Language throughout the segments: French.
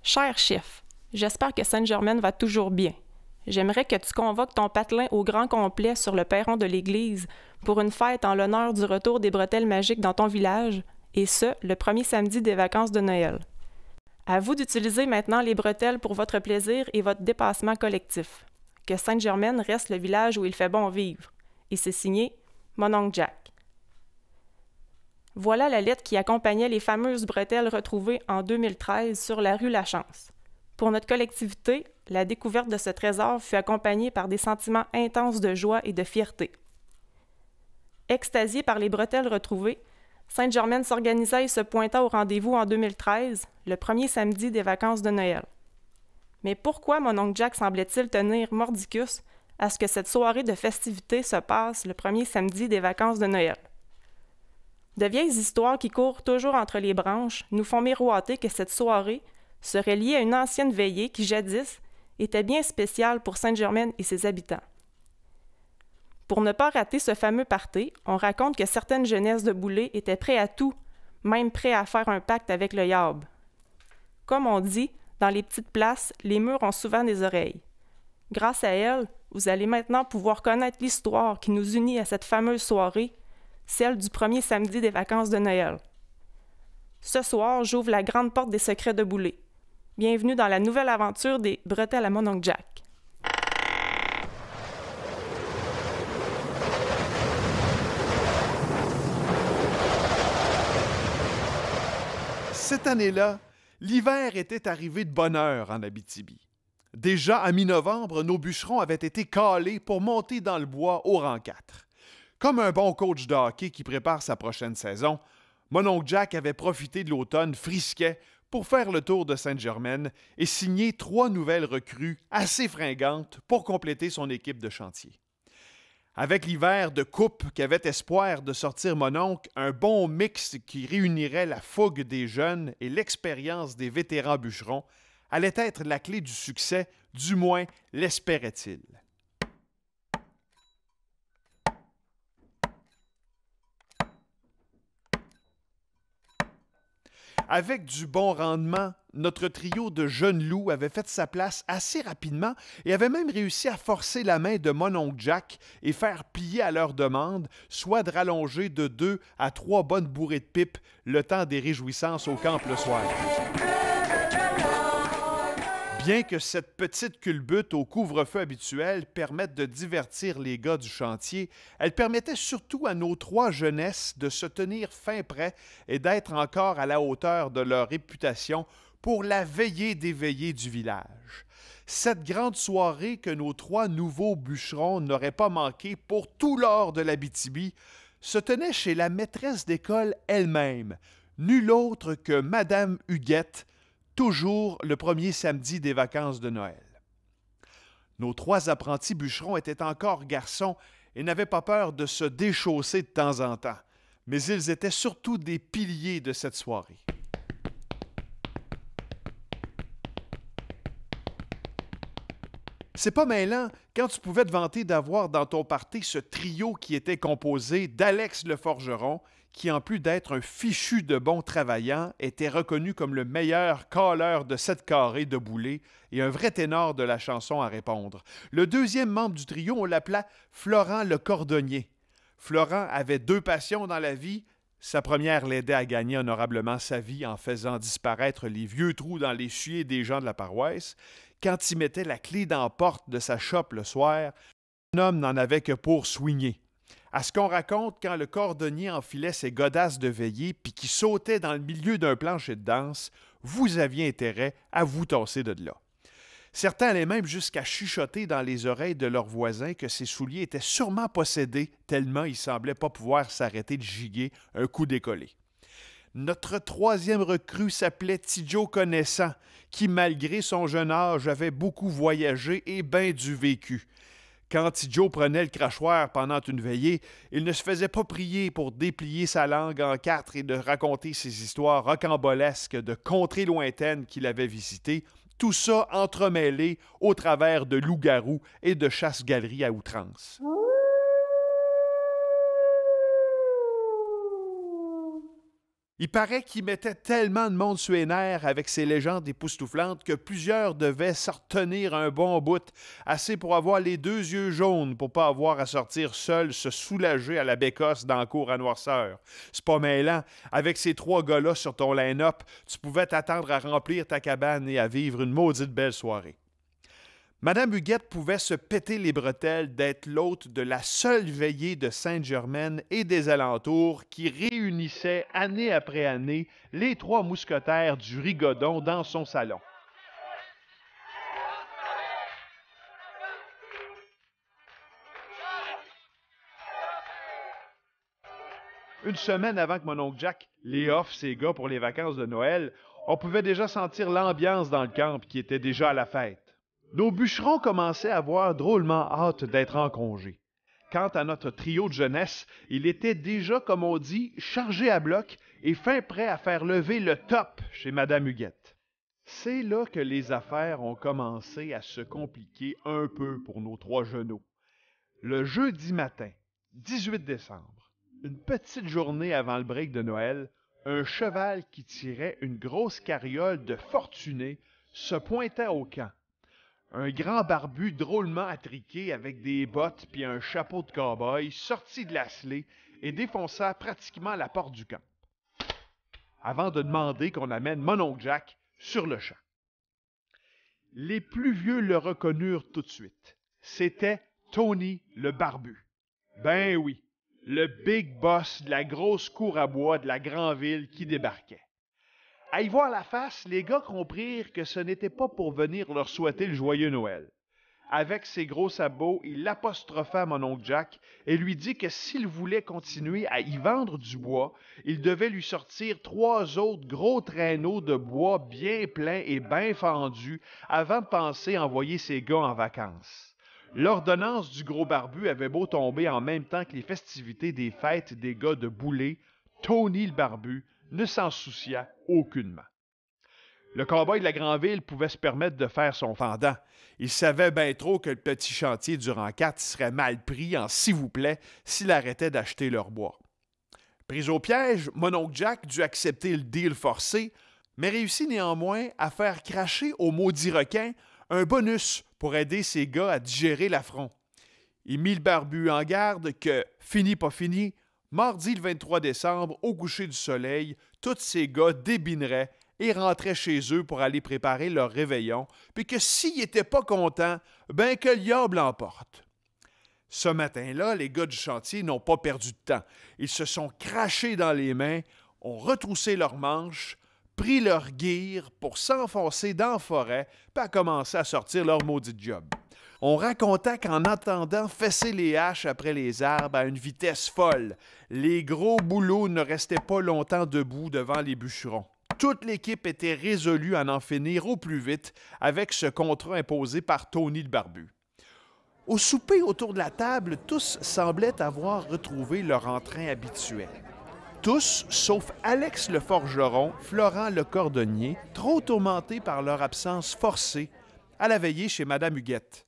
Cher chef, j'espère que Sainte-Germaine va toujours bien. J'aimerais que tu convoques ton patelin au grand complet sur le perron de l'église pour une fête en l'honneur du retour des bretelles magiques dans ton village, et ce, le premier samedi des vacances de Noël. À vous d'utiliser maintenant les bretelles pour votre plaisir et votre dépassement collectif. Que Sainte-Germaine reste le village où il fait bon vivre. Et c'est signé Mon oncle Jack. Voilà la lettre qui accompagnait les fameuses bretelles retrouvées en 2013 sur la rue Lachance. Pour notre collectivité, la découverte de ce trésor fut accompagnée par des sentiments intenses de joie et de fierté. Extasiée par les bretelles retrouvées, Sainte-Germaine s'organisait et se pointa au rendez-vous en 2013, le premier samedi des vacances de Noël. Mais pourquoi mon oncle Jack semblait-il tenir mordicus à ce que cette soirée de festivités se passe le premier samedi des vacances de Noël? De vieilles histoires qui courent toujours entre les branches nous font miroiter que cette soirée serait liée à une ancienne veillée qui, jadis, était bien spéciale pour Sainte-Germaine et ses habitants. Pour ne pas rater ce fameux party, on raconte que certaines jeunesses de Boulay étaient prêts à tout, même prêts à faire un pacte avec le diable. Comme on dit, dans les petites places, les murs ont souvent des oreilles. Grâce à elles, vous allez maintenant pouvoir connaître l'histoire qui nous unit à cette fameuse soirée, celle du premier samedi des vacances de Noël. Ce soir, j'ouvre la grande porte des secrets de Boulay. Bienvenue dans la nouvelle aventure des bretelles à mon oncle Jack. Cette année-là, l'hiver était arrivé de bonne heure en Abitibi. Déjà à mi-novembre, nos bûcherons avaient été calés pour monter dans le bois au rang 4. Comme un bon coach de hockey qui prépare sa prochaine saison, mon oncle Jack avait profité de l'automne frisquet pour faire le tour de Sainte-Germaine et signer 3 nouvelles recrues assez fringantes pour compléter son équipe de chantier. Avec l'hiver de coupe qu'avait espoir de sortir mon oncle, un bon mix qui réunirait la fougue des jeunes et l'expérience des vétérans bûcherons allait être la clé du succès, du moins l'espérait-il. Avec du bon rendement, notre trio de jeunes loups avait fait sa place assez rapidement et avait même réussi à forcer la main de mon oncle Jack et faire plier à leur demande, soit de rallonger de 2 à 3 bonnes bourrées de pipe le temps des réjouissances au camp le soir. Bien que cette petite culbute au couvre-feu habituel permette de divertir les gars du chantier, elle permettait surtout à nos 3 jeunesses de se tenir fin prêts et d'être encore à la hauteur de leur réputation pour la veillée des veillées du village. Cette grande soirée que nos 3 nouveaux bûcherons n'auraient pas manqué pour tout l'or de l'Abitibi se tenait chez la maîtresse d'école elle-même, nulle autre que Madame Huguette, toujours le premier samedi des vacances de Noël. Nos 3 apprentis bûcherons étaient encore garçons et n'avaient pas peur de se déchausser de temps en temps, mais ils étaient surtout des piliers de cette soirée. C'est pas mêlant quand tu pouvais te vanter d'avoir dans ton party ce trio qui était composé d'Alex le forgeron, qui, en plus d'être un fichu de bon travaillant, était reconnu comme le meilleur caleur de 7 carrés de Boulay et un vrai ténor de la chanson à répondre. Le deuxième membre du trio, on l'appela Florent le cordonnier. Florent avait 2 passions dans la vie. Sa première l'aidait à gagner honorablement sa vie en faisant disparaître les vieux trous dans les chiers des gens de la paroisse. Quand il mettait la clé dans la porte de sa chope le soir, un homme n'en avait que pour soigner. À ce qu'on raconte, quand le cordonnier enfilait ses godasses de veillée puis qu'il sautait dans le milieu d'un plancher de danse, vous aviez intérêt à vous tasser de là. Certains allaient même jusqu'à chuchoter dans les oreilles de leurs voisins que ses souliers étaient sûrement possédés tellement ils semblaient pas pouvoir s'arrêter de giguer un coup décollé. Notre 3e recrue s'appelait Tidjo Connaissant, qui, malgré son jeune âge, avait beaucoup voyagé et bien du vécu. Quand Tidjo prenait le crachoir pendant une veillée, il ne se faisait pas prier pour déplier sa langue en quatre et de raconter ses histoires rocambolesques de contrées lointaines qu'il avait visitées, tout ça entremêlé au travers de loups-garous et de chasse-galeries à outrance. Il paraît qu'il mettait tellement de monde sur les nerfs avec ses légendes époustouflantes que plusieurs devaient se retenir un bon bout, assez pour avoir les deux yeux jaunes pour pas avoir à sortir seul se soulager à la bécosse dans la cour à noirceur. C'est pas mêlant, avec ces trois gars-là sur ton line-up, tu pouvais t'attendre à remplir ta cabane et à vivre une maudite belle soirée. Madame Huguette pouvait se péter les bretelles d'être l'hôte de la seule veillée de Sainte-Germaine et des alentours qui réunissait année après année les trois mousquetaires du Rigodon dans son salon. Une semaine avant que mon oncle Jack les offre ses gars pour les vacances de Noël, on pouvait déjà sentir l'ambiance dans le camp qui était déjà à la fête. Nos bûcherons commençaient à avoir drôlement hâte d'être en congé. Quant à notre trio de jeunesse, il était déjà, comme on dit, chargé à bloc et fin prêt à faire lever le top chez Madame Huguette. C'est là que les affaires ont commencé à se compliquer un peu pour nos trois genoux. Le jeudi matin, 18 décembre, une petite journée avant le break de Noël, un cheval qui tirait une grosse carriole de fortunés se pointait au camp. Un grand barbu drôlement attriqué avec des bottes puis un chapeau de cow-boy sortit de la slée et défonça pratiquement la porte du camp, avant de demander qu'on amène mon oncle Jack sur le champ. Les plus vieux le reconnurent tout de suite. C'était Tony le barbu. Ben oui, le big boss de la grosse cour à bois de la grande ville qui débarquait. À y voir la face, les gars comprirent que ce n'était pas pour venir leur souhaiter le joyeux Noël. Avec ses gros sabots, il apostropha mon oncle Jack et lui dit que s'il voulait continuer à y vendre du bois, il devait lui sortir 3 autres gros traîneaux de bois bien pleins et bien fendus avant de penser envoyer ses gars en vacances. L'ordonnance du gros barbu avait beau tomber en même temps que les festivités des fêtes des gars de Boulay, Tony le barbu ne s'en soucia aucunement. Le cow-boy de la Grand'Ville pouvait se permettre de faire son fendant. Il savait bien trop que le petit chantier du Rang 4 serait mal pris en s'il vous plaît s'il arrêtait d'acheter leur bois. Pris au piège, mon oncle Jack dut accepter le deal forcé, mais réussit néanmoins à faire cracher au maudit requin un bonus pour aider ses gars à digérer l'affront. Il mit le barbu en garde que, fini pas fini, mardi le 23 décembre, au coucher du soleil, tous ces gars débineraient et rentraient chez eux pour aller préparer leur réveillon, puis que s'ils n'étaient pas contents, ben que le diable l'emporte. Ce matin-là, les gars du chantier n'ont pas perdu de temps. Ils se sont crachés dans les mains, ont retroussé leurs manches, pris leur gear pour s'enfoncer dans la forêt, puis à commencer à sortir leur maudit job. On raconta qu'en attendant fesser les haches après les arbres à une vitesse folle, les gros boulots ne restaient pas longtemps debout devant les bûcherons. Toute l'équipe était résolue à en finir au plus vite avec ce contrat imposé par Tony le barbu. Au souper autour de la table, tous semblaient avoir retrouvé leur entrain habituel. Tous, sauf Alex le forgeron, Florent le cordonnier, trop tourmentés par leur absence forcée à la veillée chez Madame Huguette.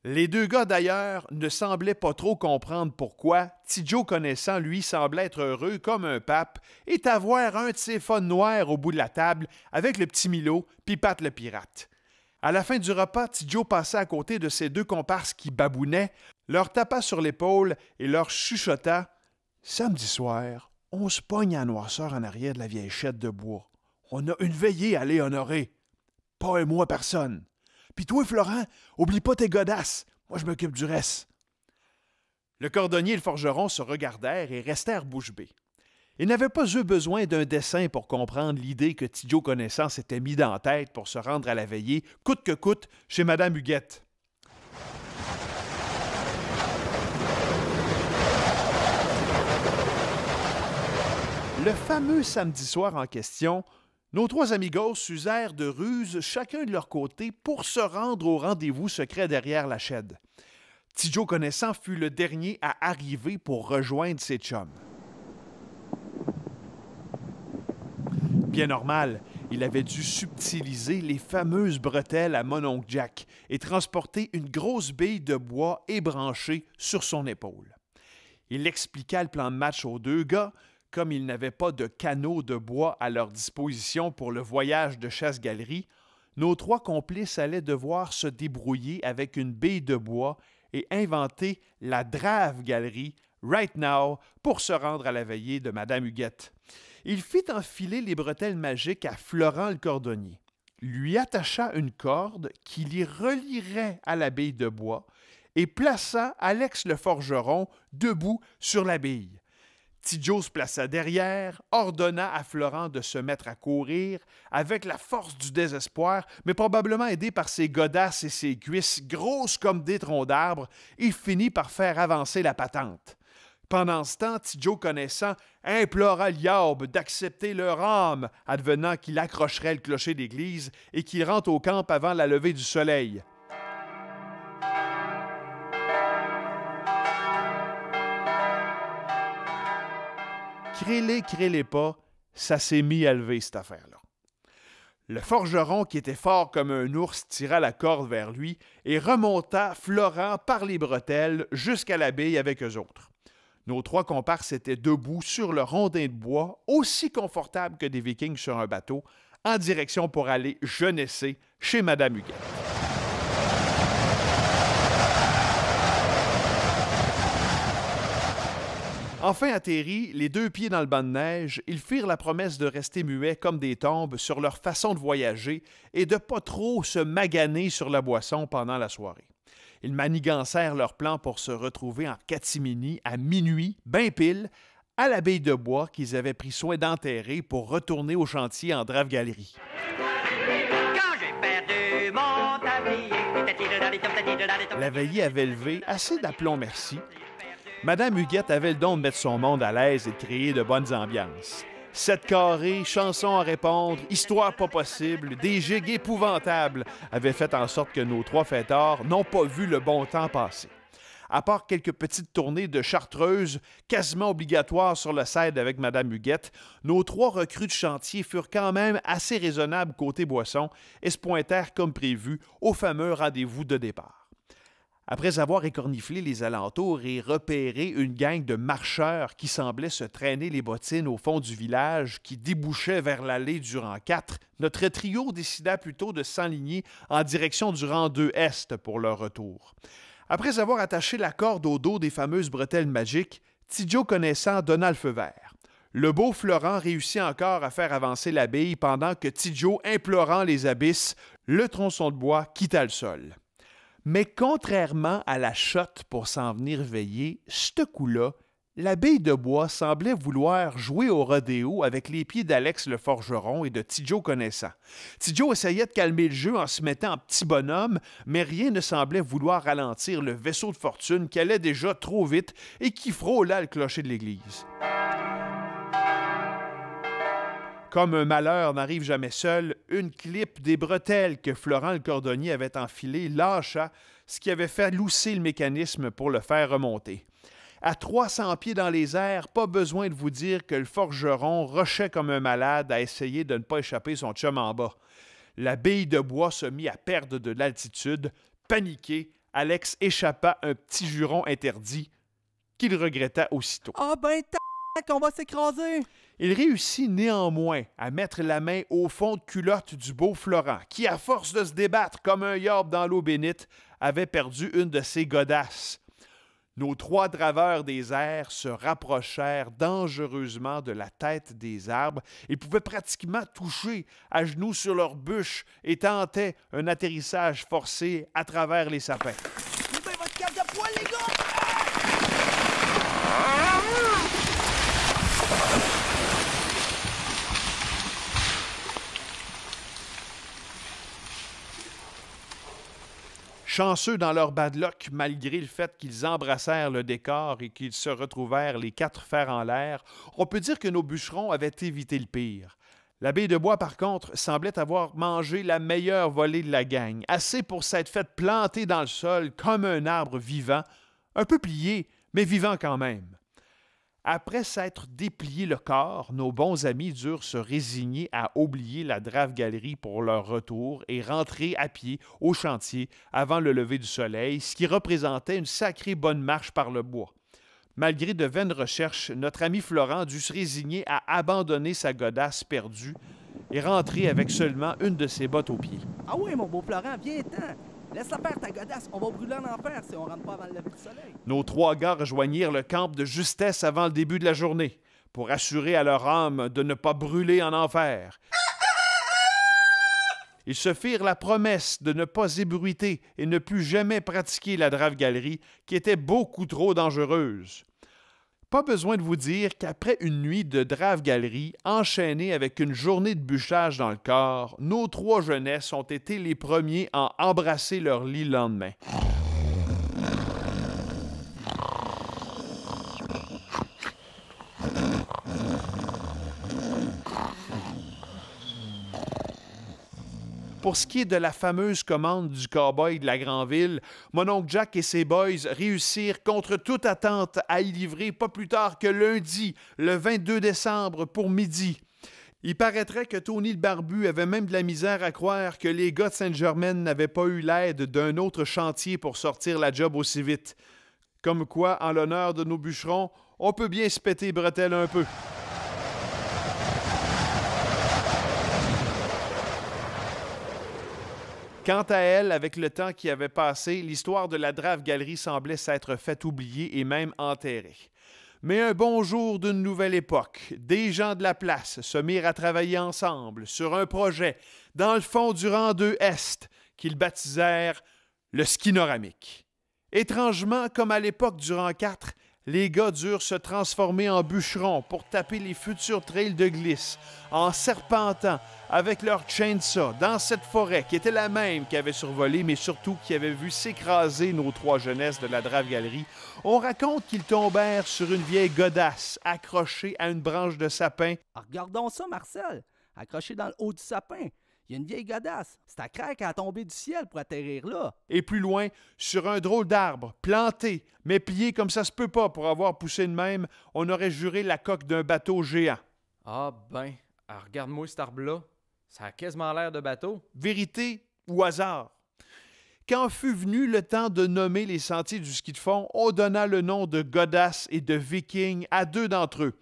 Les deux gars, d'ailleurs, ne semblaient pas trop comprendre pourquoi Tidjo connaissant, lui, semblait être heureux comme un pape et avoir un de ses fun noirs au bout de la table avec le petit Milo puis Pat le pirate. À la fin du repas, Tidjo passa à côté de ses deux comparses qui babounaient, leur tapa sur l'épaule et leur chuchota « Samedi soir, on se pogne à noirceur en arrière de la vieille chette de bois. On a une veillée à aller honorer. Pas un mois personne. Puis toi, Florent, oublie pas tes godasses. Moi, je m'occupe du reste. » Le cordonnier et le forgeron se regardèrent et restèrent bouche bée. Ils n'avaient pas eu besoin d'un dessin pour comprendre l'idée que Tidjo connaissant s'était mis dans la tête pour se rendre à la veillée, coûte que coûte, chez Madame Huguette. Le fameux samedi soir en question, nos trois amigos usèrent de ruses chacun de leur côté pour se rendre au rendez-vous secret derrière la chaîne. Petit Joe Connaissant fut le dernier à arriver pour rejoindre ses chums. Bien normal, il avait dû subtiliser les fameuses bretelles à mon oncle Jack et transporter une grosse bille de bois ébranchée sur son épaule. Il expliqua le plan de match aux deux gars. Comme ils n'avaient pas de canot de bois à leur disposition pour le voyage de chasse-galerie, nos trois complices allaient devoir se débrouiller avec une bille de bois et inventer la drave-galerie right now pour se rendre à la veillée de Madame Huguette. Il fit enfiler les bretelles magiques à Florent le cordonnier, lui attacha une corde qui les relierait à la bille de bois et plaça Alex le forgeron debout sur la bille. Petit Joe se plaça derrière, ordonna à Florent de se mettre à courir avec la force du désespoir, mais probablement aidé par ses godasses et ses cuisses grosses comme des troncs d'arbres, il finit par faire avancer la patente. Pendant ce temps, Petit Joe Connaissant implora Liaube d'accepter leur âme, advenant qu'il accrocherait le clocher d'église et qu'il rentre au camp avant la levée du soleil. Crée-les pas, ça s'est mis à lever, cette affaire-là. Le forgeron, qui était fort comme un ours, tira la corde vers lui et remonta Florent par les bretelles jusqu'à la bille avec eux autres. Nos trois comparses étaient debout sur le rondin de bois, aussi confortable que des Vikings sur un bateau, en direction pour aller jeunesser chez Madame Huguette. Enfin atterris, les deux pieds dans le banc de neige, ils firent la promesse de rester muets comme des tombes sur leur façon de voyager et de pas trop se maganer sur la boisson pendant la soirée. Ils manigancèrent leur plan pour se retrouver en catimini à minuit, ben pile, à la bille de bois qu'ils avaient pris soin d'enterrer pour retourner au chantier en drave-galerie. La veillée avait levé assez d'aplomb merci. Madame Huguette avait le don de mettre son monde à l'aise et de créer de bonnes ambiances. 7 carrés, chansons à répondre, histoires pas possibles, des gigs épouvantables avaient fait en sorte que nos trois fêtards n'ont pas vu le bon temps passer. À part quelques petites tournées de chartreuse quasiment obligatoires sur le side avec Madame Huguette, nos trois recrues de chantier furent quand même assez raisonnables côté boisson et se pointèrent comme prévu au fameux rendez-vous de départ. Après avoir écorniflé les alentours et repéré une gang de marcheurs qui semblaient se traîner les bottines au fond du village qui débouchait vers l'allée du rang 4, notre trio décida plutôt de s'enligner en direction du rang 2 Est pour leur retour. Après avoir attaché la corde au dos des fameuses bretelles magiques, Petit Joe Connaissant donna le feu vert. Le beau Florent réussit encore à faire avancer la bille pendant que Petit Joe, implorant les abysses, le tronçon de bois quitta le sol. Mais contrairement à la chotte pour s'en venir veiller, ce coup-là, la bille de bois semblait vouloir jouer au rodéo avec les pieds d'Alex le forgeron et de Petit Joe Connaissant. Petit Joe essayait de calmer le jeu en se mettant en petit bonhomme, mais rien ne semblait vouloir ralentir le vaisseau de fortune qui allait déjà trop vite et qui frôlait le clocher de l'église. Comme un malheur n'arrive jamais seul, une clip des bretelles que Florent le cordonnier avait enfilées lâcha, ce qui avait fait lousser le mécanisme pour le faire remonter. À 300 pieds dans les airs, pas besoin de vous dire que le forgeron rushait comme un malade à essayer de ne pas échapper son chum en bas. La bille de bois se mit à perdre de l'altitude. Paniqué, Alex échappa un petit juron interdit qu'il regretta aussitôt. Ah ben qu'on va s'écraser! Il réussit néanmoins à mettre la main au fond de culotte du beau Florent, qui, à force de se débattre comme un yorbe dans l'eau bénite, avait perdu une de ses godasses. Nos trois draveurs des airs se rapprochèrent dangereusement de la tête des arbres. Ils pouvaient pratiquement toucher à genoux sur leur bûche et tentaient un atterrissage forcé à travers les sapins. Coupez votre cap de poil, les gars! Chanceux dans leur bad luck, malgré le fait qu'ils embrassèrent le décor et qu'ils se retrouvèrent les 4 fers en l'air, on peut dire que nos bûcherons avaient évité le pire. L'abeille de bois, par contre, semblait avoir mangé la meilleure volée de la gang, assez pour s'être faite planter dans le sol comme un arbre vivant, un peu plié, mais vivant quand même. Après s'être déplié le corps, nos bons amis durent se résigner à oublier la Drave-Galerie pour leur retour et rentrer à pied au chantier avant le lever du soleil, ce qui représentait une sacrée bonne marche par le bois. Malgré de vaines recherches, notre ami Florent dut se résigner à abandonner sa godasse perdue et rentrer avec seulement une de ses bottes aux pieds. Ah oui, mon beau Florent, viens-t'en. Laisse-la faire ta godasse, on va brûler en enfer si on rentre pas avant le lever du soleil. Nos 3 gars rejoignirent le camp de justesse avant le début de la journée, pour assurer à leur âme de ne pas brûler en enfer. Ils se firent la promesse de ne pas ébruiter et ne plus jamais pratiquer la Drave-Galerie, qui était beaucoup trop dangereuse. Pas besoin de vous dire qu'après une nuit de Drave-Galerie, enchaînée avec une journée de bûchage dans le corps, nos 3 jeunesses ont été les premiers à embrasser leur lit le lendemain. Pour ce qui est de la fameuse commande du cow-boy de la Granville, mon oncle Jack et ses boys réussirent contre toute attente à y livrer pas plus tard que lundi, le 22 décembre, pour midi. Il paraîtrait que Tony le Barbu avait même de la misère à croire que les gars de Sainte-Germaine n'avaient pas eu l'aide d'un autre chantier pour sortir la job aussi vite. Comme quoi, en l'honneur de nos bûcherons, on peut bien se péter les bretelles un peu. Quant à elle, avec le temps qui avait passé, l'histoire de la Drave-Galerie semblait s'être faite oublier et même enterrée. Mais un bon jour d'une nouvelle époque, des gens de la place se mirent à travailler ensemble sur un projet dans le fond du rang 2 Est qu'ils baptisèrent le skinoramique. Étrangement, comme à l'époque du rang 4, les gars durent se transformer en bûcherons pour taper les futurs trails de glisse en serpentant avec leur chainsaw dans cette forêt qui était la même qu'avait survolé, mais surtout qui avait vu s'écraser nos 3 jeunesses de la Drave-Galerie. On raconte qu'ils tombèrent sur une vieille godasse accrochée à une branche de sapin. Ah, regardons ça, Marcel. Accroché dans le haut du sapin. Il y a une vieille godasse. C'est à craque à tomber du ciel pour atterrir là. Et plus loin, sur un drôle d'arbre, planté, mais plié comme ça se peut pas pour avoir poussé de même, on aurait juré la coque d'un bateau géant. Ah ben, regarde-moi cet arbre-là. Ça a quasiment l'air de bateau. Vérité ou hasard? Quand fut venu le temps de nommer les sentiers du ski de fond, on donna le nom de Godasse et de Viking à 2 d'entre eux.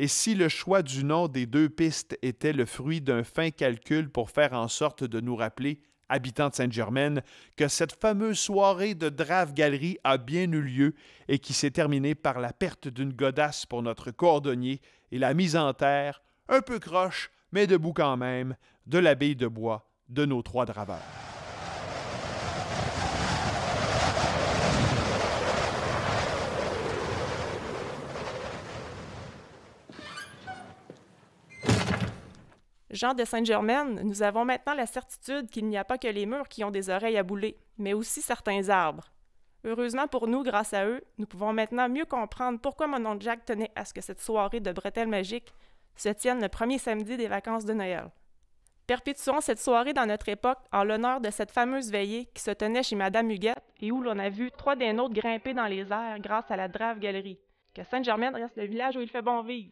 Et si le choix du nom des 2 pistes était le fruit d'un fin calcul pour faire en sorte de nous rappeler, habitants de Sainte-Germaine, que cette fameuse soirée de Drave-Galerie a bien eu lieu et qui s'est terminée par la perte d'une godasse pour notre cordonnier et la mise en terre, un peu croche, mais debout quand même, de l'abeille de bois de nos 3 draveurs. Jean de Sainte-Germaine, nous avons maintenant la certitude qu'il n'y a pas que les murs qui ont des oreilles à bouler, mais aussi certains arbres. Heureusement pour nous, grâce à eux, nous pouvons maintenant mieux comprendre pourquoi mon oncle Jack tenait à ce que cette soirée de bretelles magiques se tienne le premier samedi des vacances de Noël. Perpétuons cette soirée dans notre époque en l'honneur de cette fameuse veillée qui se tenait chez Madame Huguette et où l'on a vu 3 des nôtres grimper dans les airs grâce à la Drave-Galerie. Que Sainte-Germaine reste le village où il fait bon vivre.